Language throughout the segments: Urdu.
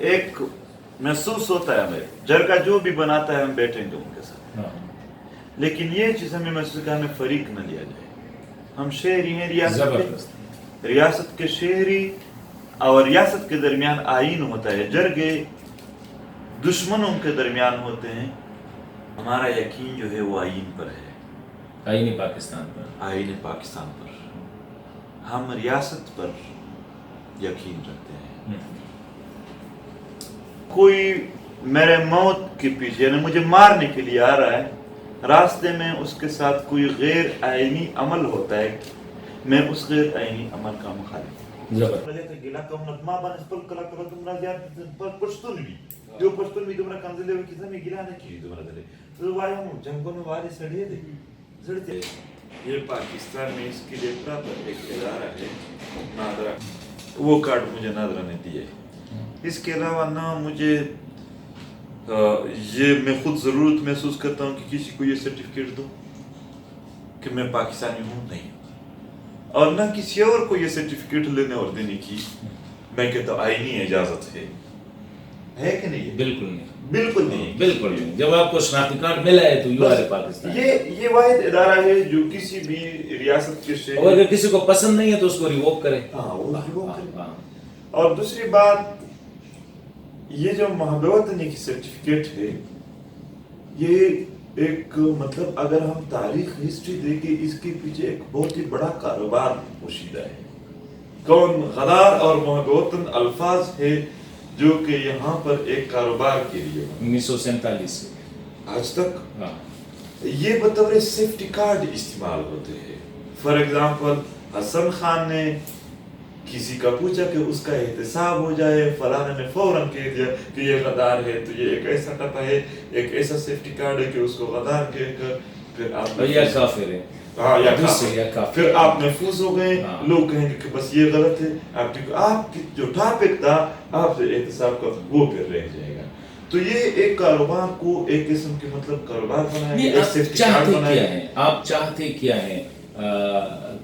ایک محسوس ہوتا ہے ہمیں جرگہ جو بھی بناتا ہے ہم بیٹھیں گے ان کے ساتھ, لیکن یہ چیز ہمیں محسوس کہ ہمیں فریق نہ لیا جائے. ہم شہری ہیں, ریاست کے شہری اور ریاست کے درمیان آئین ہوتا ہے, جرگے دشمنوں کے درمیان ہوتے ہیں. ہمارا یقین جو ہے وہ آئین پر ہے, آئین پاکستان پر, آئین پاکستان پر. ہم ریاست پر یقین رکھتے ہیں. کوئی میرے موت کے پیچھے یعنی مجھے مارنے کے لیے آ رہا ہے, راستے میں اس کے ساتھ کوئی غیر آئینی عمل ہوتا ہے, میں اس غیر آئینی عمل کا مخالف ہوں. یہ پاکستان میں اس کے لیے پراپر ایک ادارہ ہے نادرا, وہ کارڈ مجھے نادرا نے دیا ہے. اس کے علاوہ نہ مجھے یہ میں خود ضرورت محسوس کرتا ہوں کہ کسی کو یہ سرٹیفکیٹ دو کہ میں پاکستانی ہوں, نہیں. اور نہ کسی اور کو یہ سرٹیفکیٹ لینے اور دینے کی میں کہتا ہوں آئینی اجازت ہے کہ نہیں؟ بالکل نہیں, بالکل نہیں, بالکل نہیں. جب آپ کو شناختی کارڈ ملا ہے تو یو آر اے پاکستان. یہ واحد ادارہ ہے جو کسی بھی ریاست کے شہری, اور اگر کسی کو پسند نہیں ہے تو اس کو ریووک کرے. وہ ریووک کرے. اور دوسری بات, یہ جو محب وطنی کی سرٹیفکیٹ ہے, یہ ایک مطلب اگر ہم تاریخ ہسٹری دیکھیں اس کے پیچھے ایک بہت ہی بڑا کاروبار پوشیدہ ہے. کون غدار اور محب وطن الفاظ ہے جو کہ یہاں پر ایک کاروبار کے لیے 1947 سے آج تک یہ بطور سیفٹی کارڈ استعمال ہوتے ہیں. فار ایگزامپل حسن خان نے کسی کا پوچھا کہ اس کا احتساب ہو جائے, فلاں نے فوراً کہہ دیا کہ یہ غدار ہے, تو یہ ایک ایسا ٹپا ہے, ایک ایسا سیفٹی کارڈ ہے کہ اس کو غدار کہہ کر پھر آپ یا کافر ہے, پھر آپ محفوظ ہو گئے. لوگ کہیں گے کہ بس یہ غلط ہے, آپ کی جو ٹاپک تھا آپ سے احتساب کا وہ پھر رہ جائے گا. تو یہ ایک کاروبار کو ایک قسم کے مطلب کاروبار بنایا, آپ چاہتے کیا ہے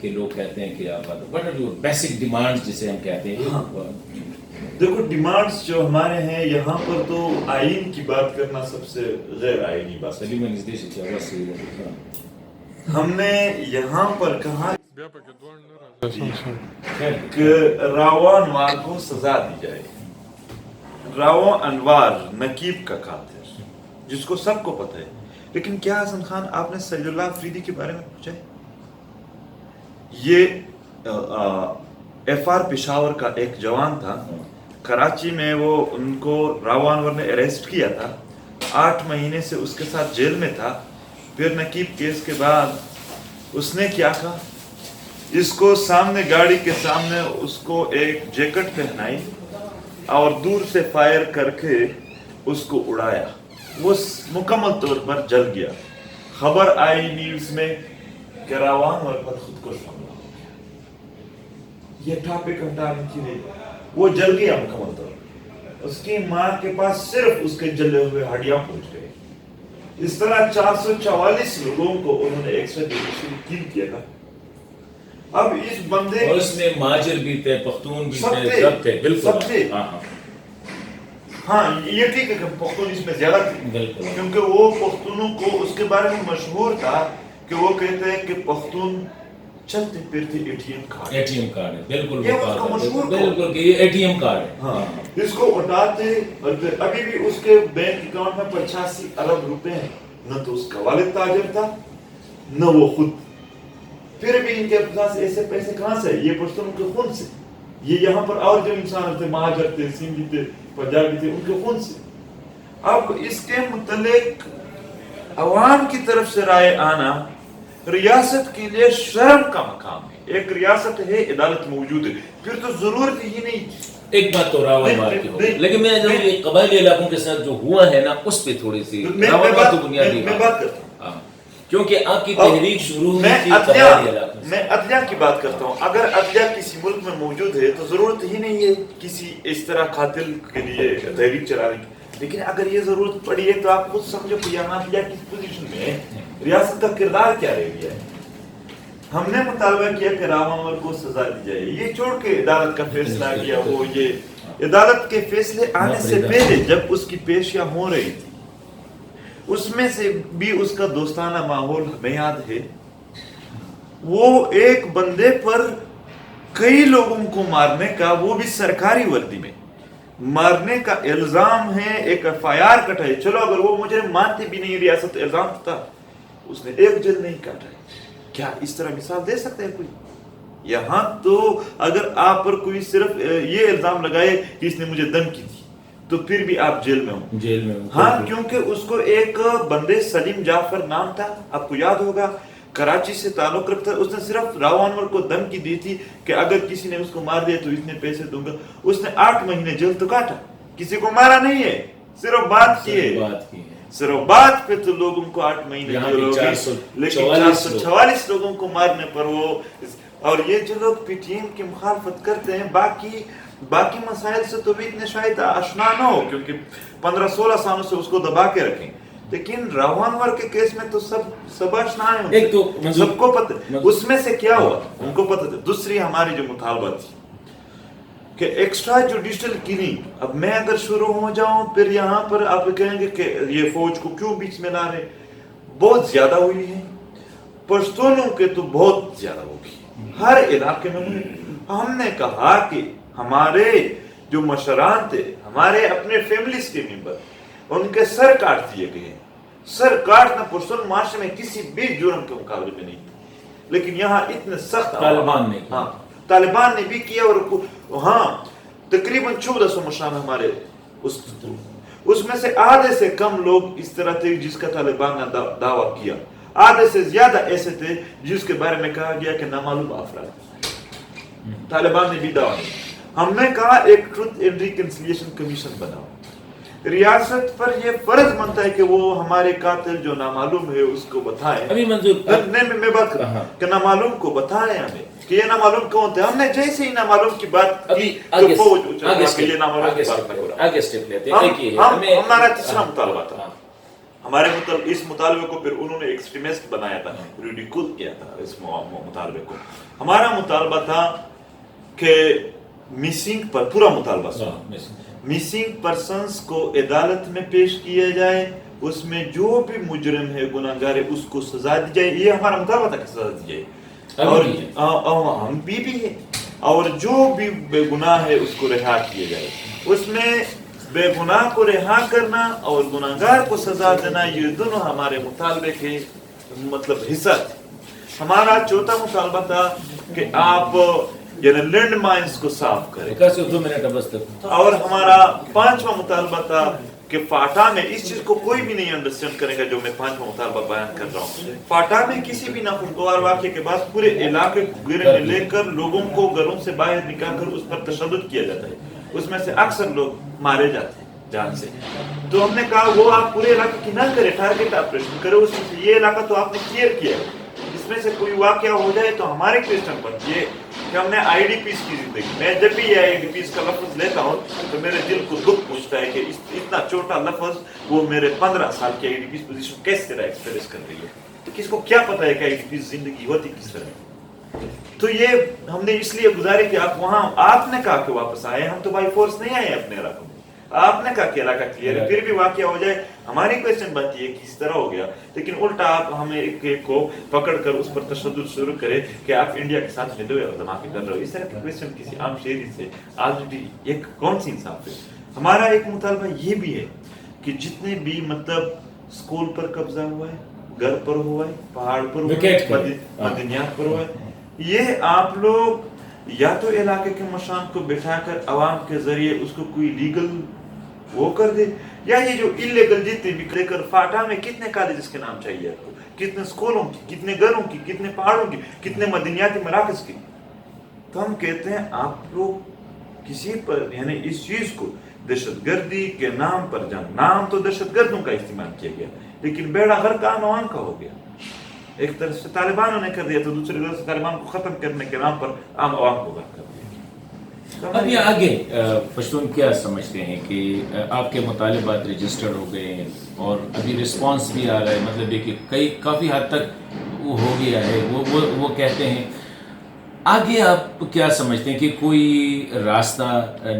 کہ لوگ کہتے ہیں کہ آپ what are your basic demands جسے ہم کہتے ہیں. دیکھو ڈیمانڈز جو ہمارے ہیں یہاں پر تو آئین کی بات کرنا سب سے غیر آئینی بات. ہم نے یہاں پر کہا کہ راوا انوار کو سزا دی جائے. راوا انوار نقیب کا قاتل جس کو سب کو پتہ ہے, لیکن کیا حسن خان آپ نے سید اللہ افریدی کے بارے میں پوچھا ہے؟ یہ ایف آر پشاور کا ایک جوان تھا, کراچی میں وہ ان کو راوا انور نے اریسٹ کیا تھا, 8 مہینے سے اس کے ساتھ جیل میں تھا. پھر نقیب کیس کے بعد اس نے کیا کہا, اس کو سامنے گاڑی کے سامنے اس کو ایک جیکٹ پہنائی اور دور سے فائر کر کے اس کو اڑایا. وہ مکمل طور پر جل گیا. خبر آئی نیوز میں کہ راوا انور پر خود کو حملہ ہو گیا. یہ ٹاپک ہٹانے کی نہیں, وہ جل گیا مکمل طور پر. اس کی ماں کے پاس صرف اس کے جلے ہوئے ہڈیاں پہنچ گئے. اس طرح 444 لوگوں کو انہوں نے ایکسٹراڈیشن کیل کیا تھا. اب اس بندے اور اس میں ماجر بھی تھے, پختون بھی تھے, سب تھے. بالکل ہاں یہ ٹھیک ہے کہ پختون اس میں زیادہ تھے, کیونکہ وہ پختونوں کو اس کے بارے میں مشہور تھا کہ وہ کہتے ہیں کہ پختون چلتے پھرتے اے ٹی ایم کارڈ ہے. بالکل بالکل یہ اے ٹی ایم کارڈ ہے. ہاں اس کو اٹھاتے اور ابھی بھی اس کے بینک اکاؤنٹ میں 85 ارب روپے ہیں. نہ تو اس کا والد تاجر تھا نہ وہ خود, پھر بھی ان کے پاس ایسے پیسے کہاں سے؟ یہ پشتون کے خون سے. یہ یہاں پر اور جو انسان تھے, مہاجر تھے, سندھی تھے, پنجابی تھے, ان کے خون سے. اب اس کے متعلق عوام کی طرف سے رائے آنا ریاست کے لیے شرم کا مقام ہے. ایک ریاست ہے, عدالت موجود ہے, پھر تو ضرورت ہی نہیں. ایک بات تو راوا انوار کی ہوگی, لیکن میں جو یہ قبائلی علاقوں کے ساتھ جو ہوا ہے نا اس پہ تھوڑی سی راوا انوار تو بنیادی بات کرتا ہوں, کیونکہ آپ کی تحریک شروع ہوئی تھی قبائلی علاقوں سے. میں عدلیہ کی بات کرتا ہوں. اگر عدلیہ کسی ملک میں موجود ہے تو ضرورت ہی نہیں ہے کسی اس طرح قاتل کے لیے تحریک چلانے کی. لیکن اگر یہ ضرورت پڑی ہے تو آپ خود سمجھو کہ یہاں عدلیہ کس پوزیشن میں ہے, ریاست کا کردار کیا رہ گیا ہے. ہم نے مطالبہ کیا کہ راوا انور کو سزا دی جائے. یہ چھوڑ کے عدالت کا فیصلہ کیا, وہ یہ عدالت کے فیصلے آنے سے پہلے جب اس کی پیشیاں ہو رہی تھی اس میں سے بھی اس کا دوستانہ ماحول ہمیں یاد ہے. وہ ایک بندے پر کئی لوگوں کو مارنے کا, وہ بھی سرکاری وردی میں مارنے کا الزام ہے, ایک ایف آئی آر کٹا ہے. چلو اگر وہ مجرم مانتے بھی نہیں, ریاست الزام تھا, اس نے ایک جلد نہیں کاٹا ہے. کیا اس طرح مثال دے سکتے ہیں کوئی؟ یہاں تو اگر آپ پر کوئی صرف یہ الزام لگائے کہ اس نے مجھے دھمکی دی تو پھر بھی آپ جیل میں ہوں. ہاں, کیونکہ اس کو ایک بندے سلیم جعفر نام تھا, آپ کو یاد ہوگا, کراچی سے تعلق رکھتا. اس نے صرف راو انور کو دھمکی دی تھی کہ اگر کسی نے اس کو مار دیا تو اتنے پیسے دوں گا. اس نے 8 مہینے جیل تو کاٹا, کسی کو مارا نہیں ہے, صرف بات کی ہے. صرف بات پہ تو لوگوں کو 8 مہینے جیل ہو گئی, لیکن 446 لوگوں کو مارنے پر وہ. اور یہ جو لوگ پی ٹی ایم کی مخالفت کرتے ہیں باقی مسائل سے تو بھی اتنے شاید آشنا نہ ہو, کیونکہ 15-16 سالوں سے اس کو دبا کے رکھیں. لیکن راو انور کے کیس میں تو سب آشنا ہے, سب کو پتہ اس میں سے کیا ہوا, ان کو پتہ تھا. دوسری ہماری جو مطالبہ تھی کہ ایکسٹرا جوڈیشل کلنگ, اب میں اگر شروع ہو جاؤں پھر یہاں پر آپ کہیں گے کہ یہ فوج کو کیوں بیچ میں لا رہے, بہت زیادہ ہوئی ہے. پشتونوں کے تو بہت زیادہ ہوگی ہر علاقے میں. ہم نے کہا کہ ہمارے جو مشران تھے, ہمارے اپنے فیملیز کے ممبر, ان کے سر کاٹ دیے گئے ہیں. سر کاٹنا پشتون معاشرے میں کسی بھی جرم کے مقابلے میں نہیں تھا, لیکن یہاں اتنے سخت طالبان نے بھی کیا. اور ہاں تقریباً 1400 مشران ہمارے اس میں سے آدھے سے کم لوگ اس طرح تھے جس کا طالبان نے دعویٰ کیا, آدھے سے زیادہ ایسے تھے جس کے بارے میں کہا گیا کہ نامعلوم افراد. طالبان نے بھی دعویٰ دیا. ہم نے کہا ایک ٹروتھ اینڈ ریکنسیلیشن کمیشن بناؤ. ریاست پر یہ فرض بنتا ہے کہ وہ ہمارے قاتل جو نامعلوم ہے اس کو بتائیں. ابھی میں بات کروں کہ نامعلوم کو بتائیں ہمیں کہ یہ نامعلوم کون تھے. ہم نے جیسے ہی نامعلوم کی بات کی تو فوج ہمارا تیسرا مطالبہ تھا. ہمارے اس مطالبے کو پھر انہوں نے ایکسٹریمسٹ بنایا تھا, ریڈیکول کیا تھا اس مطالبے کو. ہمارا مطالبہ تھا کہ مسنگ پر پورا مطالبہ مسنگ پرسنز کو عدالت میں پیش کیا جائے, اس میں جو بھی مجرم ہے گناہ گار ہے اس کو سزا دی جائے. یہ ہمارا مطالبہ تھا کہ سزا دی جائے, اور ہم بھی ہے, اور جو بھی بے گناہ ہے اس کو رہا کیا جائے. اس میں بے گناہ کو رہا کرنا اور گناہ گار کو سزا دینا یہ دونوں ہمارے مطالبے کے مطلب حصہ تھے. ہمارا چوتھا مطالبہ تھا کہ آپ یعنی لینڈ مائنز کو صاف کریں. اور ہمارا 5واں مطالبہ تھا کہ فاٹا میں, اس چیز کو کوئی بھی نہیں انڈرسٹینڈ کرے گا جو میں 5واں مطالبہ بیان کر رہا ہوں, فاٹا میں کسی بھی ناخوشگوار واقعے کے بعد پورے علاقے کو گرے میں لے کر لوگوں کو گھروں سے باہر نکال کر اس پر تشدد کیا جاتا ہے. اس میں سے اکثر لوگ مارے جاتے ہیں جان سے. تو ہم نے کہا وہ آپ پورے علاقے کی نہ کرے, ٹارگیٹ آپریشن کرے. اس میں سے یہ علاقہ تو آپ نے کلیئر کیا, اس میں سے کوئی واقعہ ہو جائے تو ہمارے کوسچن بنتی ہے کہ ہم نے آئی ڈی پیز کی زندگی. میں جب بھی یہ آئی ڈی پیز کا لفظ لیتا ہوں تو میرے دل کو دکھ پوچھتا ہے کہ اتنا چھوٹا لفظ وہ میرے 15 سال کی آئی ڈی پیز پوزیشن کس طرح ایکسپریس کر رہی ہے. تو کس کو کیا پتا ہے کہ آئی ڈی پیز زندگی ہوتی کس طرح. تو یہ ہم نے اس لیے گزارے کہ آپ وہاں, آپ نے کہا کہ واپس آئے, ہم تو بائی فورس نہیں آئے اپنے علاقوں میں. آپ نے کہا کہ علاقہ کلیئر ہے, پھر بھی واقعہ ہو جائے. ہماری کوسچن بنتی ہے کہ اس طرح ہو گیا, لیکن الٹا آپ ہمیں ایک کو پکڑ کر اس پر تشدد شروع کرے کہ آپ انڈیا کے ساتھ ملے ہوئے دھماکے کر رہے ہو. اس طرح کی کوسچن کسی عام شہری سے آج بھی ایک کون سی انصاف ہے. ہمارا ایک مطالبہ یہ بھی ہے کہ جتنے بھی مطلب اسکول پر قبضہ ہوا ہے, گھر پر ہوا ہے, پہاڑ پر ہوا ہے, مدنیات پر ہوا ہے, یہ آپ لوگ یا تو علاقے کے مشران کو بٹھا کر عوام کے ذریعے اس کو کوئی لیگل وہ کر دے, یا یہ جو انلیگل جتنے بھی لے کر فاٹا میں کتنے کالجز کے نام چاہیے آپ کو, کتنے اسکولوں کی, کتنے گھروں کی, کتنے پہاڑوں کی, کتنے مدنیاتی مراکز کی. تو ہم کہتے ہیں آپ لوگ کسی پر یعنی اس چیز کو دہشت گردی کے نام پر جنگ, نام تو دہشت گردوں کا استعمال کیا گیا لیکن بیڑا غرق کا عوام کا ہو گیا. ایک طرف سے طالبانوں نے کر دیا تو دوسری طرف سے طالبان کو ختم کرنے کے نام پر عام عوام کو غرق کر دیا. اب یہ آگے پشتون کیا سمجھتے ہیں کہ آپ کے مطالبات رجسٹرڈ ہو گئے ہیں اور ابھی رسپانس بھی آ رہا ہے, مطلب یہ کہ کافی حد تک وہ ہو گیا ہے. وہ کہتے ہیں آگے آپ کیا سمجھتے ہیں کہ کوئی راستہ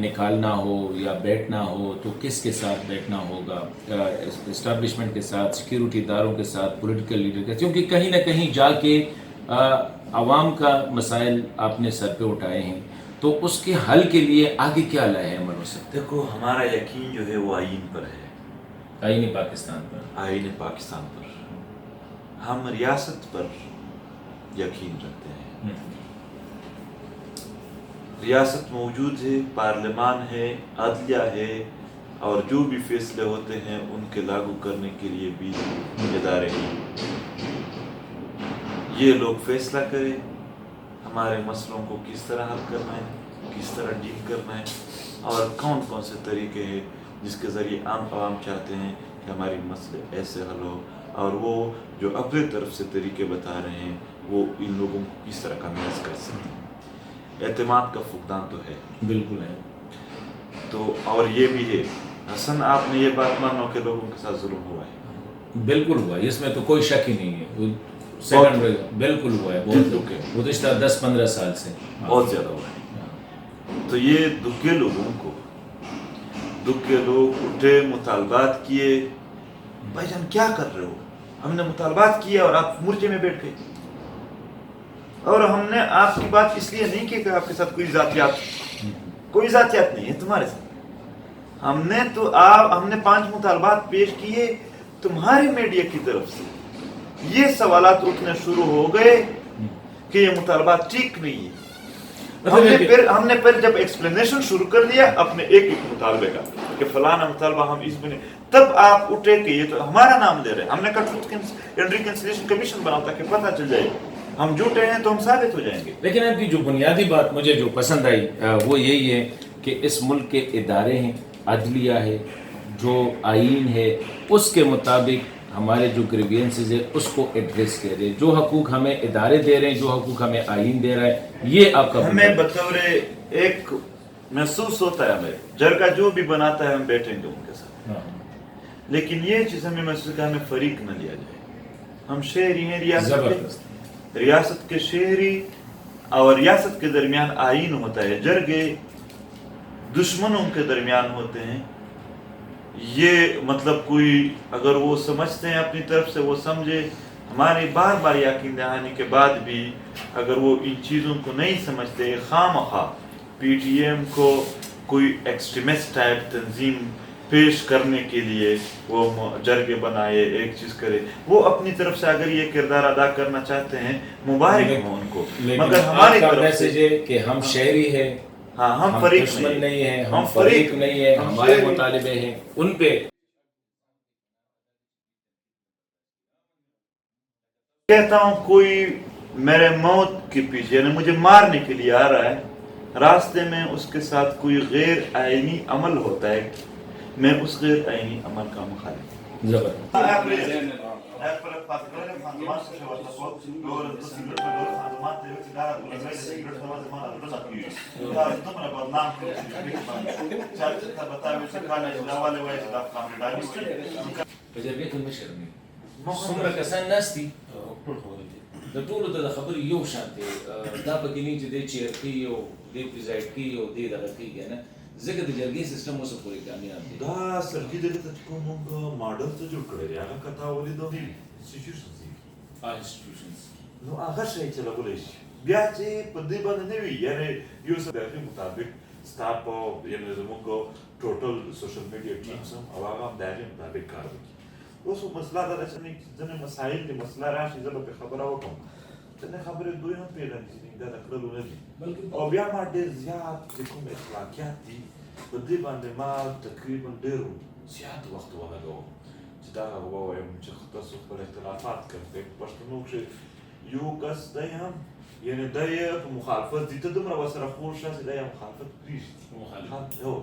نکالنا ہو یا بیٹھنا ہو تو کس کے ساتھ بیٹھنا ہوگا؟ اسٹیبلشمنٹ کے ساتھ، سیکیورٹی اداروں کے ساتھ، پولیٹیکل لیڈر کے، کیونکہ کہیں نہ کہیں جا کے عوام کا مسائل آپ نے سر پہ اٹھائے ہیں، تو اس کے حل کے لیے آگے کیا لائے عمل ہو سکتے؟ دیکھو ہمارا یقین جو ہے وہ آئین پر ہے، آئین پاکستان پر، آئین پاکستان پر. ہم ریاست پر یقین رکھتے ہیں. ریاست موجود ہے، پارلیمان ہے، عدلیہ ہے، اور جو بھی فیصلے ہوتے ہیں ان کے لاگو کرنے کے لیے بھی ادارے ہیں. یہ لوگ فیصلہ کریں ہمارے مسئلوں کو کس طرح حل کرنا ہے، کس طرح ڈیل کرنا ہے، اور کون کون سے طریقے ہیں جس کے ذریعے عام عوام چاہتے ہیں کہ ہماری مسئلے ایسے حل ہو، اور وہ جو اپنے طرف سے طریقے بتا رہے ہیں وہ ان لوگوں کو کس طرح کنوینس کر سکتے ہیں. اعتماد کا فقدان تو ہے، بالکل ہے. تو اور یہ بھی ہے حسن، آپ نے یہ بات مانو کہ لوگوں کے ساتھ ظلم ہوا ہے. بالکل ہوا ہے، اس میں تو کوئی شک ہی نہیں ہے. سیکنڈ بالکل ہوا ہے، بہت گزشتہ 10-15 سال سے بہت زیادہ ہوا ہے. تو یہ دکھے لوگوں کو، دکھے لوگ اٹھے، مطالبات کیے. بھائی جان کیا کر رہے ہو؟ ہم نے مطالبات کیے اور آپ مورچے میں بیٹھ گئے. اور ہم نے آپ کی بات اس لیے نہیں کی کہ آپ کے ساتھ کوئی ذاتیات نہیں ہے تمہارے ساتھ. ہم نے 5 مطالبات پیش کیے تمہاری میڈیا کی طرف سے. یہ سوالات اٹھنے شروع ہو گئے کہ یہ مطالبات ٹھیک نہیں ہے. ہم نے پھر جب ایکسپلینیشن شروع کر دیا اپنے ایک مطالبے کا کہ فلانا مطالبہ ہم اس میں، تب آپ اٹھے کہ یہ تو ہمارا نام لے رہے ہیں. ہم نے کہا ٹروتھ اینڈ ریکنسیلیشن کمیشن بناؤ تاکہ پتہ چل جائے ہم جھوٹے ہیں تو ہم ثابت ہو جائیں گے. لیکن آپ کی جو بنیادی بات مجھے جو پسند آئی وہ یہی ہے کہ اس ملک کے ادارے ہیں، عدلیہ ہے، جو آئین ہے اس کے مطابق ہمارے جو گریوینسز ہے اس کو ایڈریس کر رہے ہیں. جو حقوق ہمیں ادارے دے رہے ہیں، جو حقوق ہمیں آئین دے رہا ہے، یہ آپ کا ہمیں بطور ایک محسوس ہوتا ہے، ہمیں جرگہ جو بھی بناتا ہے ہم بیٹھیں گے ان کے ساتھ. لیکن یہ چیز ہمیں محسوس کہ ہمیں فریق نہ لیا جائے. ہم شہری ہیں، ریاست کے شہری اور ریاست کے درمیان آئین ہوتا ہے. جرگے دشمنوں کے درمیان ہوتے ہیں. یہ مطلب کوئی اگر وہ سمجھتے ہیں اپنی طرف سے وہ سمجھے. ہماری بار بار یقین دہانی کے بعد بھی اگر وہ ان چیزوں کو نہیں سمجھتے، خواہ پی ٹی ایم کو کوئی ایکسٹریمسٹ ٹائپ تنظیم پیش کرنے کے لیے وہ جرگے بنائے، ایک چیز کرے، وہ اپنی طرف سے اگر یہ کردار ادا کرنا چاہتے ہیں مبارک ہوں ان کو. مگر ہماری طرف سے ہے کہ ہم شہری ہیں، ہم فریق نہیں ہیں، ہم فریق نہیں ہیں، ہمارے مطالبے ہیں ان پہ. کہتا ہوں کوئی میرے موت کے پیچھے یعنی مجھے مارنے کے لیے آ رہا ہے، راستے میں اس کے ساتھ کوئی غیر آئینی عمل ہوتا ہے، میں اس غیر آئینی عمل کا مخالف څومره کسان ناست دي د ټولو ته د خبرې یو شان دی. دا پکې نه چې دی چیر کوي او دی پریزایډ کوي او دی دغه کوي که نه، ځکه د جرګې سیسټم اوسه پورې کامیاب دی. دا سرګي دغه ته کوم موږ ماډل ته جوړ کړی دی، هغه کتا ولیدو انسټیټیوشنز دي، انسټیټیوشنز نو هغه شی چلولی شي. بیا چې په دې باندې نه وي یعنې یو څه د هغې مطابق ستا په یعنې زموږ ټوټل سوشل میډیا ټیمز هم او هغه هم د هغې مطابق کار وکړي. اوس مسله دا ده چې ځینې مسایل دي، مسله راشي زه به پرې خبره وکړم، ځینې خبرې دوی هم پېژني چې دا د کړلو نه دي. او بیا ما ډېر زیات چې کوم اخلاقیات دي په دې باندې ما تقریبا ډېر زیات وخت ولګوم چې دا ووایم چې تاسو خپل اختلافات کوئ. پښتنو کښې یو کس دی هم یعنې دی یې په مخالفت دي، ته دومره ورسره خوږ شه چې دی یې مخالفت پرېږدي.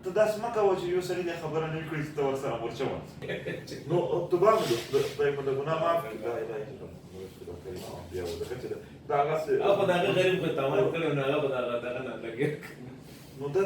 ته داسې مه کوه چې یو سړي دې خبره نه وي کړې چې ته ورسره مورچه ونیسې. نو توبه مې خدای مو د ګناه معاف کړي. لا اله الا الله کریمه او بیا ودغه چې دا هغسې هغه په د هغه غریب په تاوان کړی نو هغه به د هغه دغه نه لګېد. نو دا